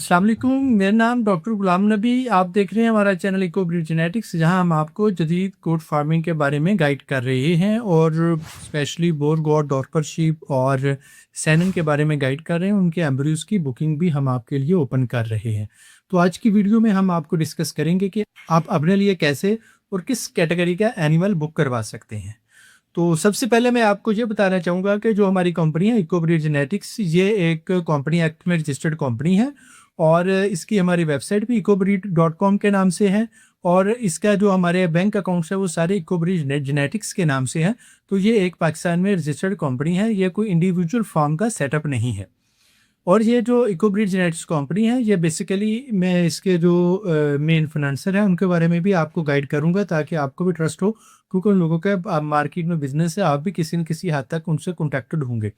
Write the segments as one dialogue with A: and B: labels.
A: अस्सलाम वालेकुम, मेरा नाम डॉक्टर गुलाम नबी। आप देख रहे हैं हमारा चैनल इको ब्रीड जेनेटिक्स, जहां हम आपको जदीद गोट फार्मिंग के बारे में गाइड कर रहे हैं और स्पेशली बोर गोट, डॉर्पर शीप और सैनन के बारे में गाइड कर रहे हैं। उनके एम्ब्रियोज़ की बुकिंग भी हम आपके लिए ओपन कर रहे हैं। तो आज की वीडियो में हम आपको डिस्कस करेंगे कि आप अपने लिए कैसे और किस कैटेगरी का एनिमल बुक करवा सकते हैं। तो सबसे पहले मैं आपको ये बताना चाहूँगा कि जो हमारी कंपनी है इको ब्रीड जेनेटिक्स, ये एक कंपनी एक्ट में रजिस्टर्ड कंपनी है और इसकी हमारी वेबसाइट भी ecobreed.com के नाम से है और इसका जो हमारे बैंक अकाउंट्स है वो सारे इको ब्रीड जेनेटिक्स के नाम से हैं। तो ये एक पाकिस्तान में रजिस्टर्ड कंपनी है, ये कोई इंडिविजुअल फार्म का सेटअप नहीं है। और ये जो इको ब्रीड जेनेटिक्स कंपनी है, ये बेसिकली मैं इसके जो मेन फाइनेंसर हैं उनके बारे में भी आपको गाइड करूंगा ताकि आपको भी ट्रस्ट हो, क्योंकि उन लोगों का मार्केट में बिजनेस है, आप भी किसी न किसी हद तक उनसे कॉन्टेक्टेड होंगे।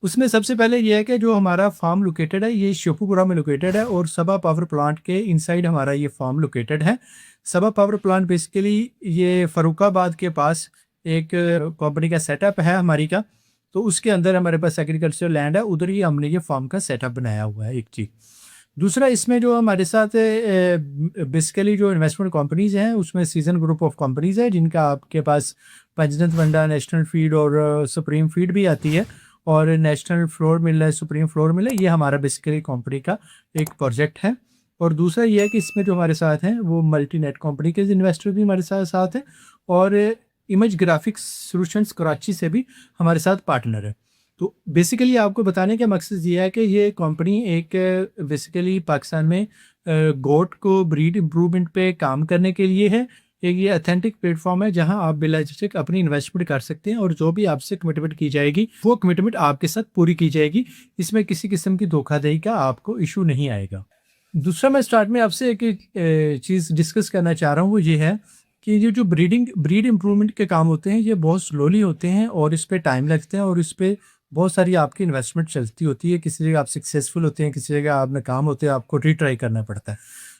A: उसमें सबसे पहले ये है कि जो हमारा फार्म लोकेटेड है ये शिवपुरा में लोकेटेड है और सबा पावर प्लांट के इनसाइड हमारा ये फार्म लोकेटेड है। सबा पावर प्लांट बेसिकली ये फरुखाबाद के पास एक कंपनी का सेटअप है हमारी का, तो उसके अंदर हमारे पास एग्रीकल्चर लैंड है, उधर ही हमने ये फार्म का सेटअप बनाया हुआ है। एक चीज़, दूसरा इसमें जो हमारे साथ बेसिकली जो इन्वेस्टमेंट कंपनीज हैं उसमें सीजन ग्रुप ऑफ कंपनीज है, जिनका आपके पास पंजतंत्र वंडा, नेशनल फीड और सुप्रीम फीड भी आती है और नेशनल फ्लोर मिल है, सुप्रीम फ्लोर मिल है। ये हमारा बेसिकली कंपनी का एक प्रोजेक्ट है। और दूसरा ये है कि इसमें जो हमारे साथ हैं वो मल्टीनेट कंपनी के इन्वेस्टर भी हमारे साथ हैं और इमेज ग्राफिक्स सॉल्यूशंस कराची से भी हमारे साथ पार्टनर है। तो बेसिकली आपको बताने का मकसद ये है कि ये कंपनी एक बेसिकली पाकिस्तान में गोट को ब्रीड इम्प्रूवमेंट पे काम करने के लिए है। एक ये अथेंटिक प्लेटफॉर्म है जहां आप बिला झिझक अपनी इन्वेस्टमेंट कर सकते हैं और जो भी आपसे कमिटमेंट की जाएगी वो कमिटमेंट आपके साथ पूरी की जाएगी। इसमें किसी किस्म की धोखाधड़ी का आपको इशू नहीं आएगा। दूसरा, मैं स्टार्ट में आपसे एक चीज़ डिस्कस करना चाह रहा हूँ, वो ये है कि ये जो ब्रीड इम्प्रूवमेंट के काम होते हैं ये बहुत स्लोली होते हैं और इस पे टाइम लगते हैं और इस पे बहुत सारी आपकी इन्वेस्टमेंट चलती होती है। किसी जगह आप सक्सेसफुल होते हैं, किसी जगह आप नाकाम होते हैं, आपको रीट्राई करना पड़ता है।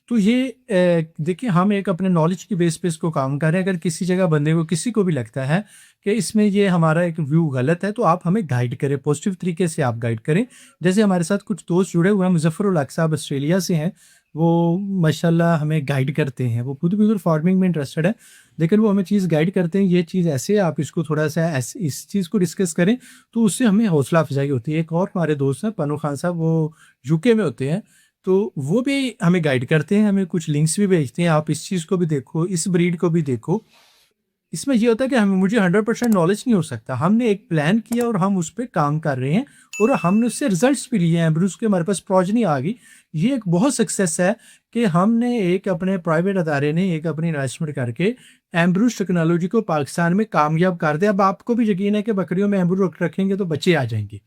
A: तो ये देखिए, हम एक अपने नॉलेज की बेस पे इसको काम कर रहे हैं। अगर किसी जगह बंदे को, किसी को भी लगता है कि इसमें ये हमारा एक व्यू गलत है, तो आप हमें गाइड करें, पॉजिटिव तरीके से आप गाइड करें। जैसे हमारे साथ कुछ दोस्त जुड़े हुए हैं, मुजफ्फरुल हक साहब ऑस्ट्रेलिया से हैं, वो माशाल्लाह हमें गाइड करते हैं। वो खुद भी फार्मिंग में इंटरेस्टेड है, लेकिन वो हमें चीज़ गाइड करते हैं, ये चीज़ ऐसे है, आप इसको थोड़ा सा ऐसे इस चीज़ को डिस्कस करें, तो उससे हमें हौसला अफजाई होती है। एक और हमारे दोस्त हैं पनू खान साहब, वो यूके में होते हैं, तो वो भी हमें गाइड करते हैं, हमें कुछ लिंक्स भी भेजते हैं, आप इस चीज़ को भी देखो, इस ब्रीड को भी देखो। इसमें ये होता है कि मुझे 100% नॉलेज नहीं हो सकता। हमने एक प्लान किया और हम उस पे काम कर रहे हैं और हमने उससे रिजल्ट्स भी लिए हैं। एम्ब्रूज के हमारे पास प्रोजनी आ गई। ये एक बहुत सक्सेस है कि हमने एक अपने प्राइवेट अदारे ने एक अपनी इन्वेस्टमेंट करके एम्ब्रूज टेक्नोलॉजी को पाकिस्तान में कामयाब कर दिया। अब आपको भी यकीन है कि बकरियों में एम्ब्रूज रखेंगे तो बच्चे आ जाएंगे।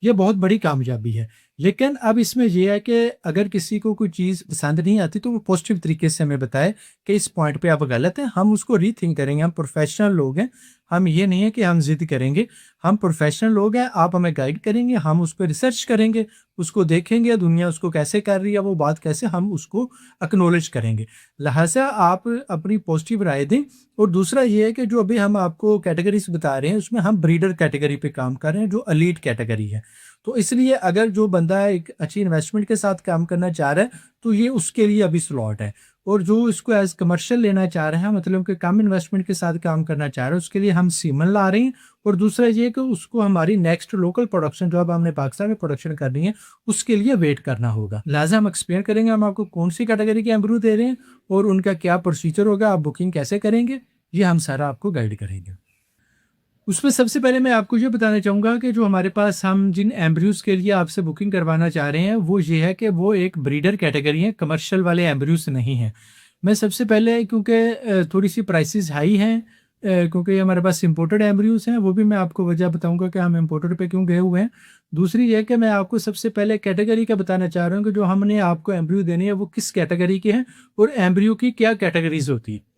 A: ये बहुत बड़ी कामयाबी है। लेकिन अब इसमें यह है कि अगर किसी को कोई चीज़ पसंद नहीं आती तो वो पॉजिटिव तरीके से हमें बताए कि इस पॉइंट पे आप गलत हैं, हम उसको रीथिंक करेंगे। हम प्रोफेशनल लोग हैं, हम ये नहीं है कि हम जिद करेंगे। हम प्रोफेशनल लोग हैं, आप हमें गाइड करेंगे, हम उस पर रिसर्च करेंगे, उसको देखेंगे दुनिया उसको कैसे कर रही है, वो बात कैसे, हम उसको एक्नॉलेज करेंगे। लिहाजा आप अपनी पॉजिटिव राय दें। और दूसरा ये है कि जो अभी हम आपको कैटेगरीज बता रहे हैं उसमें हम ब्रीडर कैटेगरी पे काम कर रहे हैं, जो एलीट कैटेगरी है। तो इसलिए अगर जो बंदा एक अच्छी इन्वेस्टमेंट के साथ काम करना चाह रहा है तो ये उसके लिए अभी स्लॉट है। और जो इसको एज कमर्शियल लेना चाह रहे हैं, मतलब कि कम इन्वेस्टमेंट के साथ काम करना चाह रहे हैं, उसके लिए हम सीमन ला रहे हैं। और दूसरा ये कि उसको हमारी नेक्स्ट लोकल प्रोडक्शन जो अब हमने पाकिस्तान में प्रोडक्शन करनी है उसके लिए वेट करना होगा। लिहाजा हम एक्सप्लेन करेंगे हम आपको कौन सी कैटेगरी के एम्ब्रू दे रहे हैं और उनका क्या प्रोसीजर होगा, आप बुकिंग कैसे करेंगे, ये हम सारा आपको गाइड करेंगे। उसमें सबसे पहले मैं आपको ये बताना चाहूँगा कि जो हमारे पास हम जिन एम्ब्रियोज़ के लिए आपसे बुकिंग करवाना चाह रहे हैं वो ये है कि वो एक ब्रीडर कैटेगरी है, कमर्शियल वाले एम्ब्रियोज़ नहीं हैं। मैं सबसे पहले, क्योंकि थोड़ी सी प्राइसेस हाई हैं, क्योंकि हमारे पास इम्पोर्टेड एम्ब्रियोज़ हैं, वो भी मैं आपको वजह बताऊँगा कि हम इम्पोर्टेड पे क्यों गए हुए हैं। दूसरी ये कि मैं आपको सबसे पहले कैटेगरी का बताना चाह रहा हूँ कि जो हमने आपको एम्ब्रियो देनी है वो किस कैटेगरी के हैं और एम्ब्रियो की क्या कैटेगरीज होती है।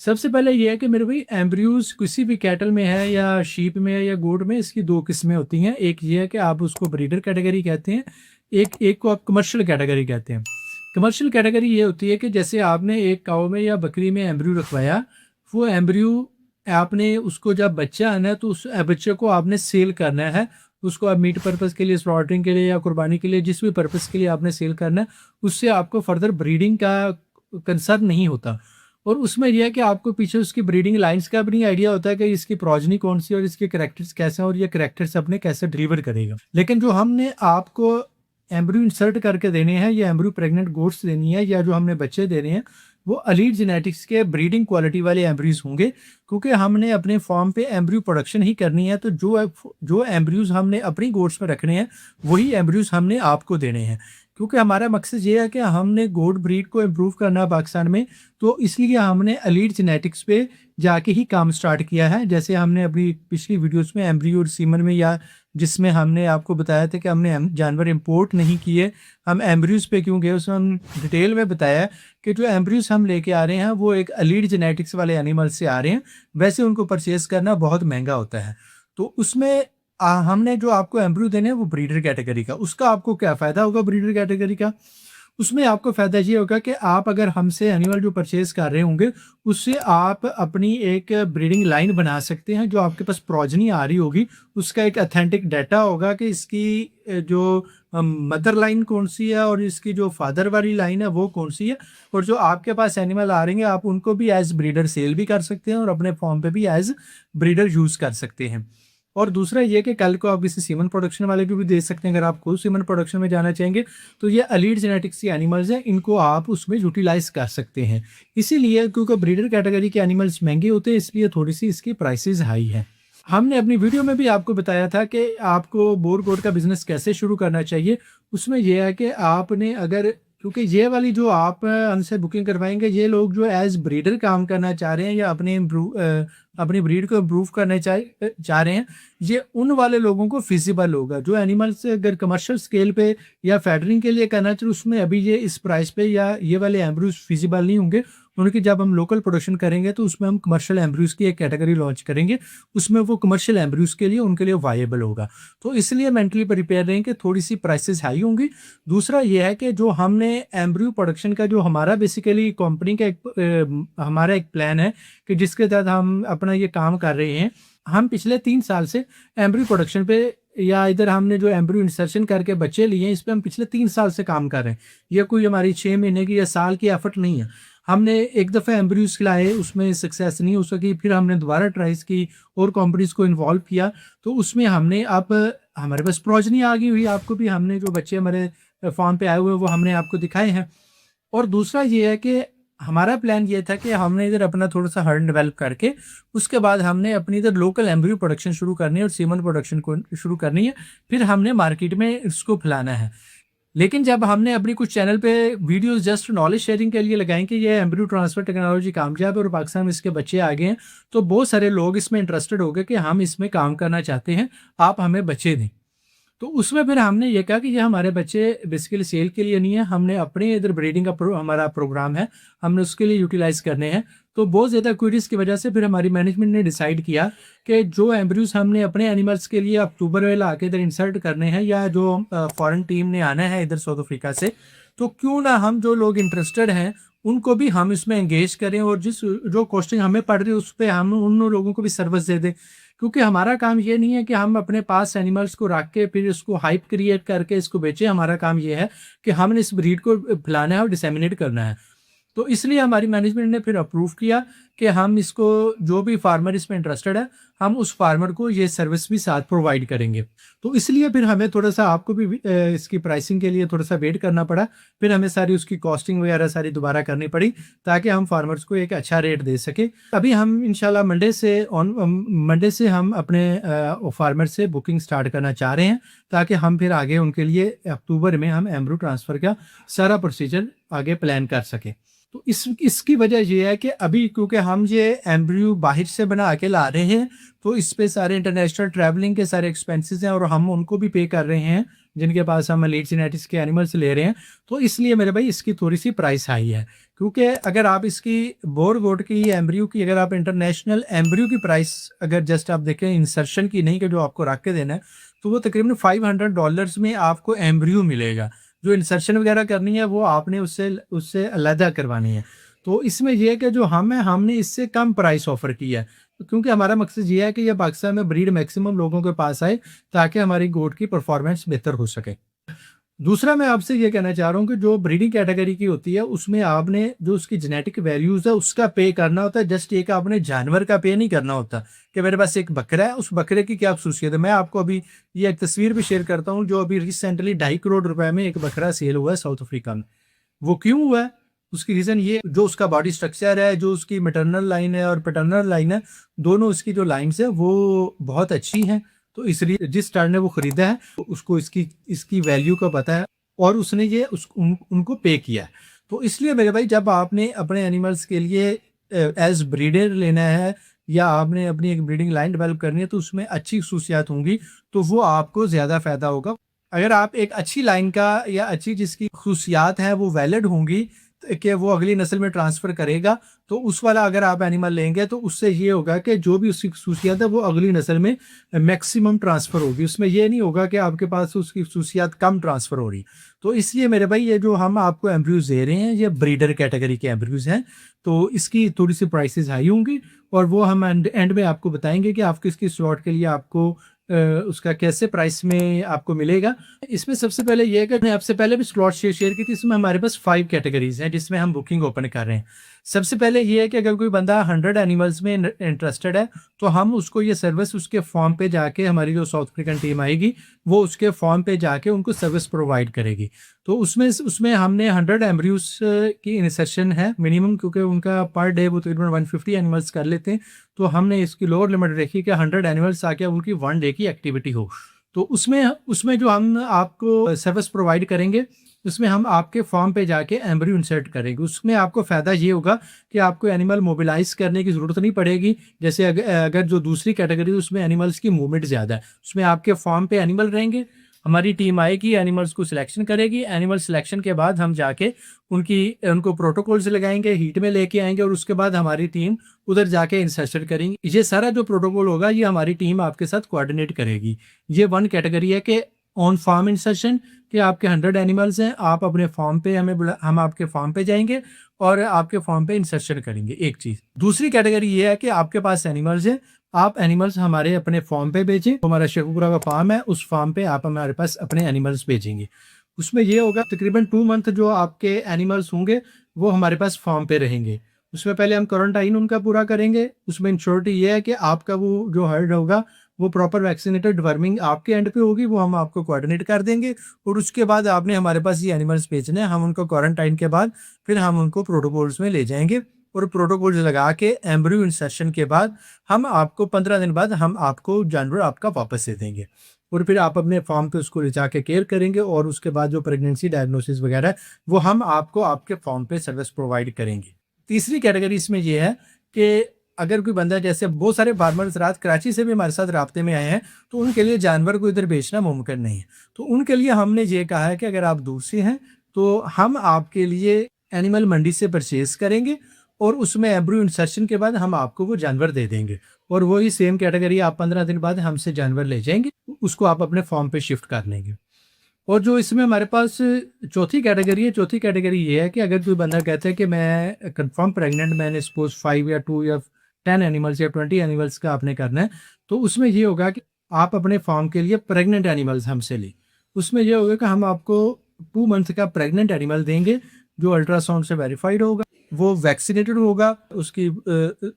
A: सबसे पहले ये है कि मेरे भाई एम्ब्रियोज किसी भी कैटल में है या शीप में है या गोट में, इसकी दो किस्में होती हैं। एक ये है कि आप उसको ब्रीडर कैटेगरी कहते हैं, एक को आप कमर्शियल कैटेगरी कहते हैं। कमर्शियल कैटेगरी ये होती है कि जैसे आपने एक काऊ में या बकरी में एम्ब्रियो रखवाया, वो एम्ब्रियो आपने उसको जब बच्चा आना है तो उस बच्चे को आपने सेल करना है उसको आप मीट पर्पज़ के लिए, स्लॉटरिंग के लिए या कुर्बानी के लिए, जिस भी पर्पज़ के लिए आपने सेल करना है, उससे आपको फर्दर ब्रीडिंग का कंसर्न नहीं होता। और उसमें यह है कि आपको पीछे उसकी ब्रीडिंग लाइन्स का भी नहीं आइडिया होता है कि इसकी प्रोजनी कौन सी है और इसके कैरेक्टर्स कैसे हैं और ये कैरेक्टर्स अपने कैसे डिलीवर करेगा। लेकिन जो हमने आपको एम्ब्रियो इंसर्ट करके देने हैं, या एम्ब्रियो प्रेग्नेंट गोट्स देनी है, या जो हमने बच्चे देने हैं, वो एलीट जेनेटिक्स के ब्रीडिंग क्वालिटी वाले एम्ब्रियोज होंगे, क्योंकि हमने अपने फार्म पे एम्ब्रियो प्रोडक्शन ही करनी है। तो जो एम्ब्रियोज हमने अपनी गोट्स में रखने हैं, वही एम्ब्रियोज हमने आपको देने हैं, क्योंकि हमारा मकसद ये है कि हमने गोट ब्रीड को इम्प्रूव करना है पाकिस्तान में। तो इसलिए हमने एलीट जेनेटिक्स पे जाके ही काम स्टार्ट किया है। जैसे हमने अपनी पिछली वीडियोस में एम्ब्रियो और सीमन में, या जिसमें हमने आपको बताया था कि हमने जानवर इंपोर्ट नहीं किए, हम एम्ब्रियोज पे क्यों गए, उसमें हम डिटेल में बताया कि जो एम्ब्रियोज हम लेके आ रहे हैं वो एक एलीट जेनेटिक्स वाले एनिमल से आ रहे हैं। वैसे उनको परचेज करना बहुत महंगा होता है। तो उसमें हमने जो आपको एम्ब्रियो देने हैं वो ब्रीडर कैटेगरी का। उसका आपको क्या फ़ायदा होगा ब्रीडर कैटेगरी का? उसमें आपको फ़ायदा ये होगा कि आप अगर हमसे एनिमल जो परचेज़ कर रहे होंगे, उससे आप अपनी एक ब्रीडिंग लाइन बना सकते हैं। जो आपके पास प्रोजनी आ रही होगी, उसका एक ऑथेंटिक डाटा होगा कि इसकी जो मदर लाइन कौन-सी है और इसकी जो फादर वाली लाइन है वो कौन-सी है। और जो आपके पास एनिमल आ रहे हैं, आप उनको भी एज़ ब्रीडर सेल भी कर सकते हैं और अपने फार्म पे भी एज़ ब्रीडर यूज़ कर सकते हैं। और दूसरा ये कि कल को आप इसे सीमन प्रोडक्शन वाले को भी दे सकते हैं। अगर आप खुद सीमन प्रोडक्शन में जाना चाहेंगे, तो ये एलीट जेनेटिक्स के एनिमल्स हैं, इनको आप उसमें यूटिलाइज कर सकते हैं। इसीलिए क्योंकि ब्रीडर कैटेगरी के एनिमल्स महंगे होते हैं, इसलिए थोड़ी सी इसकी प्राइसेस हाई है। हमने अपनी वीडियो में भी आपको बताया था कि आपको बोर गोट का बिजनेस कैसे शुरू करना चाहिए। उसमें यह है कि आपने अगर, क्योंकि ये वाली जो आप हमसे बुकिंग करवाएंगे, ये लोग जो एज ब्रीडर काम करना चाह रहे हैं या अपनी ब्रीड को इम्प्रूव करना चाह रहे हैं, ये उन वाले लोगों को फिजिबल होगा। जो एनिमल्स अगर कमर्शियल स्केल पे या फैडरिंग के लिए करना चाहिए, उसमें अभी ये इस प्राइस पे या ये वाले एम्ब्रियोज फिजिबल नहीं होंगे। उनकी जब हम लोकल प्रोडक्शन करेंगे तो उसमें हम कमर्शियल एम्ब्रियोज की एक कैटेगरी लॉन्च करेंगे, उसमें वो कमर्शियल एम्ब्रियोज के लिए उनके लिए वायबल होगा। तो इसलिए मेंटली प्रिपेयर रहें कि थोड़ी सी प्राइसेस हाई होंगी। दूसरा ये है कि जो हमने एम्ब्रियो प्रोडक्शन का, जो हमारा बेसिकली कंपनी का हमारा एक प्लान है कि जिसके तहत हम अपना ये काम कर रहे हैं। हम पिछले 3 साल से एम्ब्रियो प्रोडक्शन पे, या इधर हमने जो एम्ब्रियो इंसर्शन करके बच्चे लिए हैं, इस पे हम पिछले 3 साल से काम कर रहे हैं। ये कोई हमारी 6 महीने की या साल की एफर्ट नहीं है। हमने एक दफ़ा एम्ब्रियोज खिलाए, उसमें सक्सेस नहीं हो सकी, फिर हमने दोबारा ट्राइज की और कंपनीज को इन्वॉल्व किया, तो उसमें हमने अब हमारे पास प्रोजनी आ गई हुई। आपको भी हमने जो बच्चे हमारे फार्म पे आए हुए हैं वो हमने आपको दिखाए हैं। और दूसरा ये है कि हमारा प्लान ये था कि हमने इधर अपना थोड़ा-सा हर्ड डेवलप करके, उसके बाद हमने अपनी इधर लोकल एम्ब्रियो प्रोडक्शन शुरू करनी है और सीमन प्रोडक्शन को शुरू करनी है। फिर हमने मार्केट में इसको फैलाना है। लेकिन जब हमने अपनी कुछ चैनल पे वीडियोस जस्ट नॉलेज शेयरिंग के लिए लगाएं कि ये एम्ब्रियो ट्रांसफर टेक्नोलॉजी कामयाब है और पाकिस्तान में इसके बच्चे आ गए हैं, तो बहुत सारे लोग इसमें इंटरेस्टेड हो गए कि हम इसमें काम करना चाहते हैं, आप हमें बच्चे दें। तो उसमें फिर हमने ये कहा कि ये हमारे बच्चे बेसिकली सेल के लिए नहीं है, हमने अपने इधर ब्रीडिंग का हमारा प्रोग्राम है, हमने उसके लिए यूटिलाइज करने हैं। तो बहुत ज़्यादा क्वेरीज की वजह से फिर हमारी मैनेजमेंट ने डिसाइड किया कि जो एम्ब्रियोज हमने अपने एनिमल्स के लिए अक्टूबर में ला के इधर इंसर्ट करने हैं, या जो फॉरेन टीम ने आना है इधर साउथ अफ्रीका से, तो क्यों ना हम जो लोग इंटरेस्टेड हैं उनको भी हम इसमें एंगेज करें, और जो कॉस्टिंग हमें पड़ रही है उस पर हम उन लोगों को भी सर्विस दे दें। क्योंकि हमारा काम ये नहीं है कि हम अपने पास एनिमल्स को रख के फिर इसको हाइप क्रिएट करके इसको बेचें। हमारा काम ये है कि हमने इस ब्रीड को फैलाना है और डिसेमिनेट करना है। तो इसलिए हमारी मैनेजमेंट ने फिर अप्रूव किया कि हम इसको, जो भी फार्मर इसमें इंटरेस्टेड है, हम उस फार्मर को ये सर्विस भी साथ प्रोवाइड करेंगे। तो इसलिए फिर हमें थोड़ा सा आपको भी इसकी प्राइसिंग के लिए थोड़ा सा वेट करना पड़ा। फिर हमें सारी उसकी कॉस्टिंग वगैरह सारी दोबारा करनी पड़ी, ताकि हम फार्मर्स को एक अच्छा रेट दे सके। अभी हम इंशाल्लाह मंडे से हम अपने फार्मर से बुकिंग स्टार्ट करना चाह रहे हैं, ताकि हम फिर आगे उनके लिए अक्टूबर में हम एम्ब्रियो ट्रांसफ़र का सारा प्रोसीजर आगे प्लान कर सकें। तो इसकी वजह ये है कि अभी क्योंकि हम ये एम्ब्रियो बाहर से बना के ला रहे हैं, तो इस पे सारे इंटरनेशनल ट्रैवलिंग के सारे एक्सपेंसेस हैं और हम उनको भी पे कर रहे हैं जिनके पास हम एलीट जेनेटिक्स के एनिमल्स ले रहे हैं। तो इसलिए मेरे भाई इसकी थोड़ी सी प्राइस हाई है, क्योंकि अगर आप इसकी बोर गोट की एम्ब्रियो की, अगर आप इंटरनेशनल एम्ब्रियो की प्राइस अगर जस्ट आप देखें इंसर्शन की, नहीं कि जो आपको रख के देना है, तो वो तकरीबन $500 में आपको एम्ब्रियो मिलेगा। जो इंसर्शन वगैरह करनी है वो आपने उससे अलहदा करवानी है। तो इसमें यह है कि जो हमने इससे कम प्राइस ऑफर की है। क्योंकि हमारा मकसद ये है कि ये पाकिस्तान में ब्रीड मैक्सिमम लोगों के पास आए ताकि हमारी गोट की परफॉर्मेंस बेहतर हो सके। दूसरा मैं आपसे ये कहना चाह रहा हूँ कि जो ब्रीडिंग कैटेगरी की होती है उसमें आपने जो उसकी जेनेटिक वैल्यूज है उसका पे करना होता है। जस्ट एक आपने जानवर का पे नहीं करना होता कि मेरे पास एक बकरा है, उस बकरे की क्या खसूसियत है। मैं आपको अभी ये एक तस्वीर भी शेयर करता हूँ जो अभी रिसेंटली 2.5 करोड़ रुपए में एक बकरा सेल हुआ है साउथ अफ्रीका में। वो क्यों हुआ है? उसकी रीजन ये, जो उसका बॉडी स्ट्रक्चर है, जो उसकी मैटरनल लाइन है और पैटर्नल लाइन है, दोनों उसकी जो लाइन्स है वो बहुत अच्छी हैं। तो इसलिए जिस स्टार ने वो खरीदा है तो उसको इसकी इसकी वैल्यू का पता है और उसने ये उनको पे किया है। तो इसलिए मेरे भाई, जब आपने अपने एनिमल्स के लिए एज ब्रीडर लेना है या आपने अपनी एक ब्रीडिंग लाइन डेवलप करनी है तो उसमें अच्छी खसूसियात होंगी तो वो आपको ज़्यादा फायदा होगा। अगर आप एक अच्छी लाइन का या अच्छी जिसकी खसूसियात हैं वो वैलिड होंगी कि वो अगली नस्ल में ट्रांसफ़र करेगा, तो उस वाला अगर आप एनिमल लेंगे तो उससे ये होगा कि जो भी उसकी खसूसियात है वो अगली नस्ल में मैक्सिमम ट्रांसफ़र होगी। उसमें ये नहीं होगा कि आपके पास उसकी खसूसियात कम ट्रांसफ़र हो रही। तो इसलिए मेरे भाई, ये जो हम आपको एम्ब्रियोज़ दे रहे हैं ये ब्रीडर कैटेगरी के एम्ब्रियोज़ हैं, तो इसकी थोड़ी सी प्राइसेस हाई होंगी और वो हम एंड में आपको बताएंगे कि आपको इसकी स्लॉट के लिए आपको उसका कैसे प्राइस में आपको मिलेगा। इसमें सबसे पहले ये है कि मैंने आपसे पहले भी स्लॉट शेयर की थी, इसमें हमारे पास 5 कैटेगरीज हैं जिसमें हम बुकिंग ओपन कर रहे हैं। सबसे पहले ये है कि अगर कोई बंदा 100 एनिमल्स में इंटरेस्टेड है तो हम उसको ये सर्विस उसके फॉर्म पे जाके, हमारी जो साउथ अफ्रीकन टीम आएगी वो उसके फॉर्म पे जाके उनको सर्विस प्रोवाइड करेगी। तो उसमें हमने 100 एम्ब्रियोस की इंसर्शन है मिनिमम, क्योंकि उनका पर डे वो तकरीबन 150 एनिमल्स कर लेते हैं। तो हमने इसकी लोअर लिमिट रखी कि 100 एनिमल्स आके उनकी 1 डे की एक्टिविटी हो। तो उसमें उसमें जो हम आपको सर्विस प्रोवाइड करेंगे उसमें हम आपके फॉर्म पे जाके एम्ब्रियो इंसर्ट करेंगे। उसमें आपको फ़ायदा ये होगा कि आपको एनिमल मोबिलाइज करने की ज़रूरत नहीं पड़ेगी। जैसे अगर जो दूसरी कैटेगरी उसमें एनिमल्स की मूवमेंट ज़्यादा है, उसमें आपके फॉर्म पे एनिमल रहेंगे, हमारी टीम आएगी, एनिमल्स को सिलेक्शन करेगी। एनिमल सिलेक्शन के बाद हम जाके उनको प्रोटोकॉल्स लगाएंगे, हीट में लेके आएंगे और उसके बाद हमारी टीम उधर जाके इंसर्शन करेंगी। ये सारा जो प्रोटोकॉल होगा ये हमारी टीम आपके साथ कोऑर्डिनेट करेगी। ये 1 कैटेगरी है कि ऑन फार्म इंसर्शन, कि आपके 100 एनिमल्स हैं, आप अपने फॉर्म पे हम आपके फॉर्म पे जाएंगे और आपके फॉर्म पे इंसर्शन करेंगे। एक चीज़। दूसरी कैटेगरी ये है कि आपके पास एनिमल्स हैं, आप एनिमल्स हमारे अपने फॉर्म पे भेजें। हमारा शेखुपुरा का फार्म है, उस फार्म पे आप हमारे पास अपने एनिमल्स भेजेंगे। उसमें ये होगा तकरीबन 2 मंथ जो आपके एनिमल्स होंगे वो हमारे पास फॉर्म पे रहेंगे। उसमें पहले हम क्वारंटाइन उनका पूरा करेंगे। उसमें इंश्योरिटी ये है कि आपका वो जो हर्ड होगा वो प्रॉपर वैक्सीनेटेड डिवर्मिंग आपके एंड पे होगी, वो हम आपको कोऑर्डिनेट कर देंगे और उसके बाद आपने हमारे पास ये एनिमल्स भेजने हैं। हम उनको क्वारंटाइन के बाद फिर हम उनको प्रोटोकॉल्स में ले जाएंगे और प्रोटोकॉल्स लगा के एम्ब्रियो इंसर्शन के बाद हम आपको 15 दिन बाद हम आपको जानवर आपका वापस दे देंगे और फिर आप अपने फार्म पे उसको ले जाके केयर करेंगे और उसके बाद जो प्रेगनेंसी डायग्नोसिस वगैरह है वो हम आपको आपके फार्म पे सर्विस प्रोवाइड करेंगे। तीसरी कैटेगरी इसमें ये है कि अगर कोई बंदा, जैसे बहुत सारे फार्मर्स रात कराची से भी हमारे साथ राब्ते में आए हैं, तो उनके लिए जानवर को इधर बेचना मुमकिन नहीं है। तो उनके लिए हमने ये कहा है कि अगर आप दूर से हैं तो हम आपके लिए एनिमल मंडी से परचेज करेंगे और उसमें एम्ब्रियो इंसर्शन के बाद हम आपको वो जानवर दे देंगे और वही सेम कैटेगरी आप 15 दिन बाद हमसे जानवर ले जाएंगे, उसको आप अपने फॉर्म पे शिफ्ट कर लेंगे। और जो इसमें हमारे पास चौथी कैटेगरी है, चौथी कैटेगरी ये है कि अगर कोई बंदा कहता है कि मैं कंफर्म प्रेग्नेंट, मैंने सपोज 5 या 2 या 10 एनिमल्स या 20 एनिमल्स का आपने करना है, तो उसमें ये होगा कि आप अपने फार्म के लिए प्रेग्नेंट एनिमल्स हमसे लें। उसमें ये होगा कि हम आपको 2 मंथ का प्रेग्नेंट एनिमल देंगे जो अल्ट्रासाउंड से वेरीफाइड होगा, वो वैक्सीनेटेड होगा, उसकी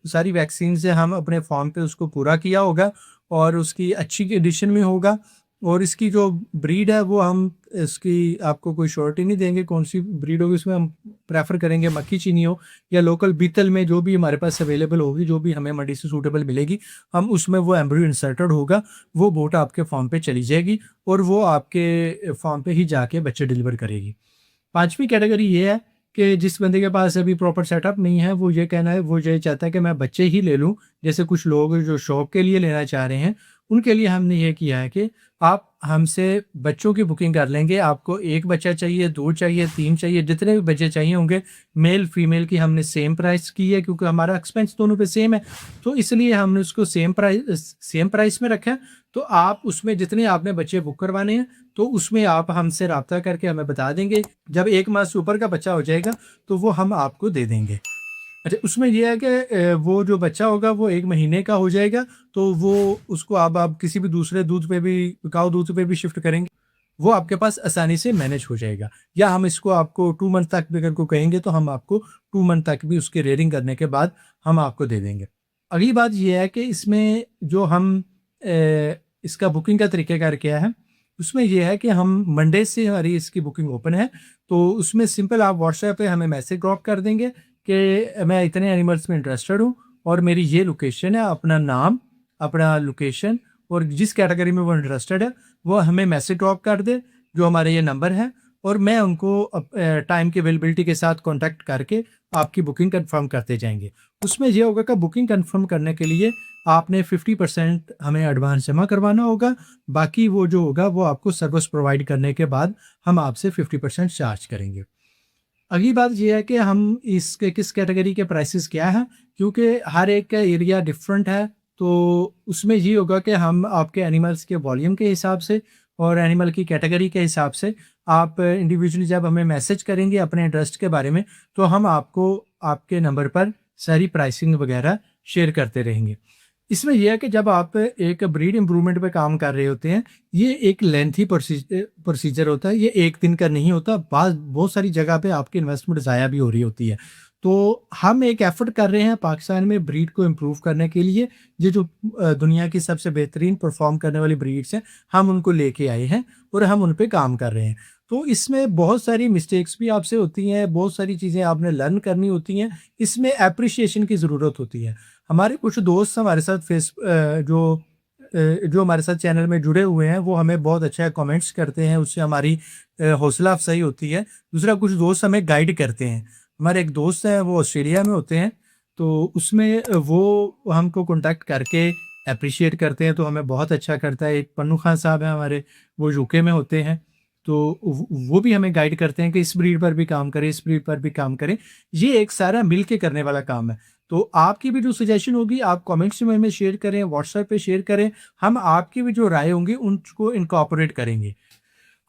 A: सारी वैक्सीन से हम अपने फार्म पे उसको पूरा किया होगा और उसकी अच्छी कंडीशन में होगा। और इसकी जो ब्रीड है वो हम इसकी आपको कोई श्योरिटी नहीं देंगे कौन सी ब्रीड होगी। उसमें हम प्रेफर करेंगे मक्खी चीनी हो या लोकल बीतल में जो भी हमारे पास अवेलेबल होगी, जो भी हमें मंडी से सूटेबल मिलेगी, हम उसमें वो एम्ब्रियो इंसर्टेड होगा, वो बोट आपके फार्म पे चली जाएगी और वो आपके फार्म पे ही जाके बच्चे डिलीवर करेगी। पांचवी कैटेगरी ये है कि जिस बंदे के पास अभी प्रॉपर सेटअप नहीं है, वो ये कहना है, वो ये चाहता है कि मैं बच्चे ही ले लूँ। जैसे कुछ लोग जो शौक के लिए लेना चाह रहे हैं, उनके लिए हमने ये किया है कि आप हमसे बच्चों की बुकिंग कर लेंगे। आपको 1 बच्चा चाहिए, 2 चाहिए, 3 चाहिए, जितने भी बच्चे चाहिए होंगे, मेल फीमेल की हमने सेम प्राइस की है क्योंकि हमारा एक्सपेंस दोनों पे सेम है, तो इसलिए हमने उसको सेम प्राइस में रखा है। तो आप उसमें जितने आपने बच्चे बुक करवाने हैं तो उसमें आप हमसे रब्ता करके हमें बता देंगे। जब 1 माह से ऊपर का बच्चा हो जाएगा तो वो हम आपको दे देंगे। अच्छा, उसमें ये है कि वो जो बच्चा होगा वो 1 महीने का हो जाएगा, तो वो उसको अब आप किसी भी दूसरे दूध पे भी, काऊ दूध पे भी शिफ्ट करेंगे, वो आपके पास आसानी से मैनेज हो जाएगा। या हम इसको आपको 2 मंथ तक भी अगर को कहेंगे तो हम आपको 2 मंथ तक भी उसकी रेयरिंग करने के बाद हम आपको दे देंगे। अगली बात ये है कि इसमें जो हम इसका बुकिंग का तरीक़ाकार क्या है, उसमें ये है कि हम मंडे से हमारी इसकी बुकिंग ओपन है, तो उसमें सिंपल आप व्हाट्सएप पे हमें मैसेज ड्रॉप कर देंगे कि मैं इतने एनिमल्स में इंटरेस्टेड हूँ और मेरी ये लोकेशन है, अपना नाम, अपना लोकेशन और जिस कैटेगरी में वो इंटरेस्टेड है, वो हमें मैसेज ड्रॉप कर दे, जो हमारा ये नंबर है, और मैं उनको टाइम की अवेलेबिलिटी के साथ कॉन्टैक्ट करके आपकी बुकिंग कन्फर्म करते जाएँगे। उसमें ये होगा कि बुकिंग कन्फर्म करने के लिए आपने 50% हमें एडवांस जमा करवाना होगा, बाकी वो जो होगा वो आपको सर्विस प्रोवाइड करने के बाद हम आपसे 50% चार्ज करेंगे। अगली बात ये है कि हम इसके किस कैटेगरी के प्राइसेस क्या हैं, क्योंकि हर एक का एरिया डिफरेंट है, तो उसमें ये होगा कि हम आपके एनिमल्स के वॉल्यूम के हिसाब से और एनिमल की कैटेगरी के हिसाब से आप इंडिविजुअली जब हमें मैसेज करेंगे अपने इंटरेस्ट के बारे में, तो हम आपको आपके नंबर पर सारी प्राइसिंग वगैरह शेयर करते रहेंगे। इसमें यह है कि जब आप एक ब्रीड इम्प्रूवमेंट पे काम कर रहे होते हैं, ये एक लेंथी प्रोसीजर होता है, ये एक दिन का नहीं होता, बहुत सारी जगह पे आपकी इन्वेस्टमेंट ज़ाया भी हो रही होती है। तो हम एक एफर्ट कर रहे हैं पाकिस्तान में ब्रीड को इम्प्रूव करने के लिए, ये जो दुनिया की सबसे बेहतरीन परफॉर्म करने वाली ब्रीड्स हैं, हम उनको लेके आए हैं और हम उन पे काम कर रहे हैं। तो इसमें बहुत सारी मिस्टेक्स भी आपसे होती हैं, बहुत सारी चीज़ें आपने लर्न करनी होती हैं, इसमें एप्रिसिएशन की ज़रूरत होती है। हमारे कुछ दोस्त हमारे साथ जो हमारे साथ चैनल में जुड़े हुए हैं, वो हमें बहुत अच्छा कमेंट्स करते हैं, उससे हमारी हौसला अफ़ज़ाई होती है। दूसरा, कुछ दोस्त हमें गाइड करते हैं। हमारे एक दोस्त हैं, वो ऑस्ट्रेलिया में होते हैं, तो उसमें वो हमको कॉन्टैक्ट करके एप्रिशिएट करते हैं, तो हमें बहुत अच्छा करता है। एक पन्नू खान साहब हैं हमारे, वो यूके में होते हैं, तो वो भी हमें गाइड करते हैं कि इस ब्रीड पर भी काम करें, इस ब्रीड पर भी काम करें। ये एक सारा मिल के करने वाला काम है। तो आपकी भी जो सजेशन होगी आप कमेंट्स में हमें शेयर करें, व्हाट्सएप पे शेयर करें, हम आपकी भी जो राय होंगी उनको इनकॉर्पोरेट करेंगे।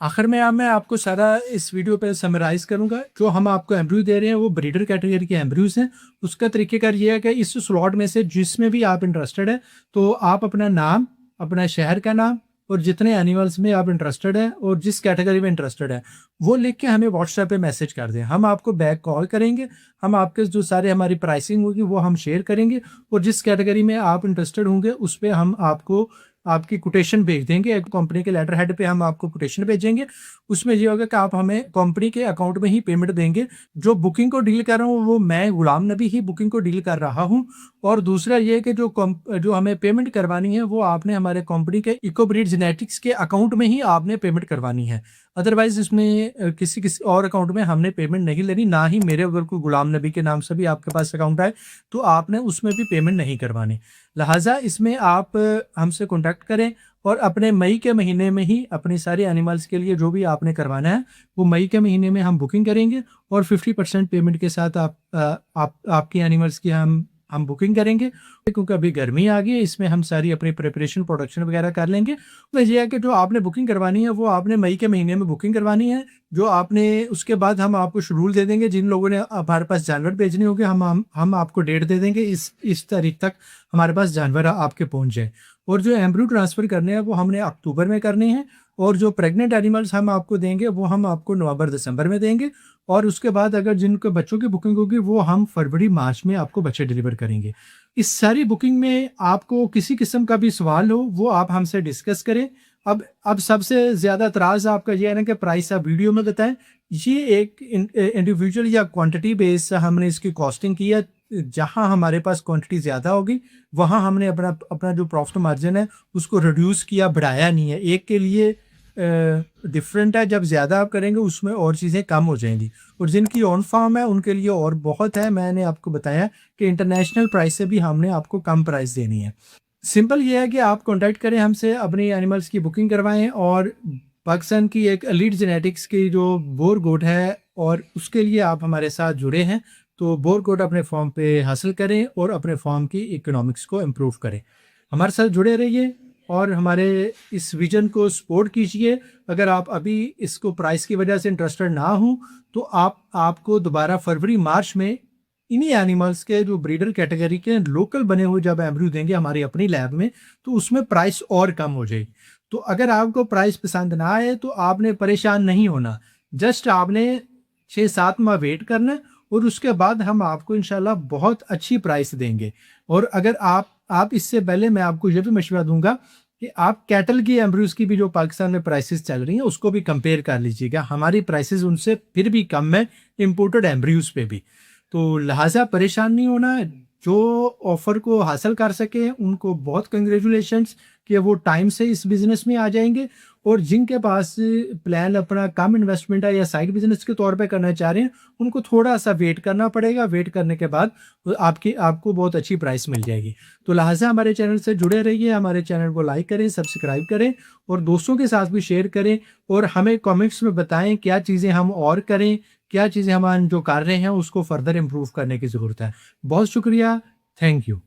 A: आखिर में अब मैं आपको सारा इस वीडियो पे समराइज़ करूँगा, जो हम आपको एम्ब्रयू दे रहे हैं वो ब्रीडर कैटेगरी के एम्ब्रयूज़ हैं। उसका तरीक़ेकार ये है कि इस स्लॉट में से जिसमें भी आप इंटरेस्टेड हैं, तो आप अपना नाम, अपना शहर का नाम और जितने एनिमल्स में आप इंटरेस्टेड हैं और जिस कैटेगरी में इंटरेस्टेड हैं, वो लिख के हमें व्हाट्सएप पे मैसेज कर दें। हम आपको बैक कॉल करेंगे, हम आपके जो सारे हमारी प्राइसिंग होगी वो हम शेयर करेंगे और जिस कैटेगरी में आप इंटरेस्टेड होंगे उस पे हम आपको आपकी कोटेशन भेज देंगे। एक कंपनी के लेटर हेड पे हम आपको कोटेशन भेजेंगे। उसमें ये होगा कि आप हमें कंपनी के अकाउंट में ही पेमेंट देंगे। जो बुकिंग को डील कर रहा हूँ वो मैं गुलाम नबी ही बुकिंग को डील कर रहा हूँ। और दूसरा ये है कि जो हमें पेमेंट करवानी है वो आपने हमारे कंपनी के इकोब्रीड जेनेटिक्स के अकाउंट में ही आपने पेमेंट करवानी है। अदरवाइज़ इसमें किसी और अकाउंट में हमने पेमेंट नहीं लेनी, ना ही मेरे अगर कोई गुलाम नबी के नाम से भी आपके पास अकाउंट आए, तो आपने उसमें भी पेमेंट नहीं करवानी। लिहाजा इसमें आप हमसे कॉन्टैक्ट करें और अपने मई के महीने में ही अपने सारे एनिमल्स के लिए जो भी आपने करवाना है, वो मई के महीने में हम बुकिंग करेंगे और 50% पेमेंट के साथ आपकी एनिमल्स की हम बुकिंग करेंगे। क्योंकि अभी गर्मी आ गई है, इसमें हम सारी अपनी प्रिपरेशन, प्रोडक्शन वगैरह कर लेंगे। तो ये है कि जो आपने बुकिंग करवानी है, वो आपने मई के महीने में बुकिंग करवानी है। जो आपने उसके बाद हम आपको शेड्यूल दे देंगे, जिन लोगों ने हमारे पास जानवर भेजने होंगे, हम आपको डेट दे देंगे, इस तारीख तक हमारे पास जानवर आपके पहुँच जाए। और जो एम्ब्रयू ट्रांसफ़र करने हैं, वो हमने अक्टूबर में करने हैं और जो प्रेग्नेंट एनिमल्स हम आपको देंगे, वो हम आपको नवंबर-दिसंबर में देंगे और उसके बाद अगर जिनके बच्चों की बुकिंग होगी, वो हम फरवरी-मार्च में आपको बच्चे डिलीवर करेंगे। इस सारी बुकिंग में आपको किसी किस्म का भी सवाल हो, वो आप हमसे डिस्कस करें। अब सबसे ज़्यादा एतराज़ आपका ये है ना कि प्राइस आप वीडियो में बताएँ। ये एक इंडिविजुअल या क्वांटिटी बेस हमने इसकी कॉस्टिंग की है। जहाँ हमारे पास क्वांटिटी ज़्यादा होगी, वहाँ हमने अपना अपना जो प्रॉफिट मार्जिन है, उसको रिड्यूस किया, बढ़ाया नहीं है। एक के लिए डिफरेंट है, जब ज़्यादा आप करेंगे उसमें और चीज़ें कम हो जाएँगी और जिनकी ऑन फार्म है उनके लिए और बहुत है। मैंने आपको बताया कि इंटरनेशनल प्राइस से भी हमने आपको कम प्राइस देनी है। सिंपल ये है कि आप कॉन्टैक्ट करें हमसे, अपनी एनिमल्स की बुकिंग करवाएँ और पाकिस्तान की एक एलीट जेनेटिक्स की जो बोर गोट है और उसके लिए आप हमारे साथ जुड़े हैं, तो बोर गोट अपने फॉर्म पे हासिल करें और अपने फॉर्म की इकोनॉमिक्स को इम्प्रूव करें। हमारे साथ जुड़े रहिए और हमारे इस विज़न को सपोर्ट कीजिए। अगर आप अभी इसको प्राइस की वजह से इंटरेस्टेड ना हों, तो आपको दोबारा फरवरी-मार्च में इन्हीं एनिमल्स के जो ब्रीडर कैटेगरी के लोकल बने हुए जब एम्ब्रियो देंगे हमारी अपनी लैब में, तो उसमें प्राइस और कम हो जाएगी। तो अगर आपको प्राइस पसंद ना आए तो आपने परेशान नहीं होना, जस्ट आपने 6-7 माह वेट करना है और उसके बाद हम आपको इंशाल्लाह बहुत अच्छी प्राइस देंगे। और अगर आप इससे पहले मैं आपको ये भी मशवरा दूंगा कि आप कैटल की एम्ब्रियोज की भी जो पाकिस्तान में प्राइसेस चल रही हैं उसको भी कंपेयर कर लीजिएगा। हमारी प्राइसेस उनसे फिर भी कम है इम्पोर्टेड एम्ब्रियोज पे भी। तो लिहाजा परेशान नहीं होना, जो ऑफर को हासिल कर सके उनको बहुत कंग्रेचुलेशंस कि वो टाइम से इस बिजनेस में आ जाएंगे। और जिनके पास प्लान अपना कम इन्वेस्टमेंट है या साइड बिजनेस के तौर पे करना चाह रहे हैं, उनको थोड़ा सा वेट करना पड़ेगा। वेट करने के बाद आपको बहुत अच्छी प्राइस मिल जाएगी। तो लिहाजा हमारे चैनल से जुड़े रहिए, हमारे चैनल को लाइक करें, सब्सक्राइब करें और दोस्तों के साथ भी शेयर करें। और हमें कमेंट्स में बताएं क्या चीज़ें हम और करें, क्या चीज़ें हम जो कर रहे हैं उसको फर्दर इम्प्रूव करने की ज़रूरत है। बहुत शुक्रिया, थैंक यू।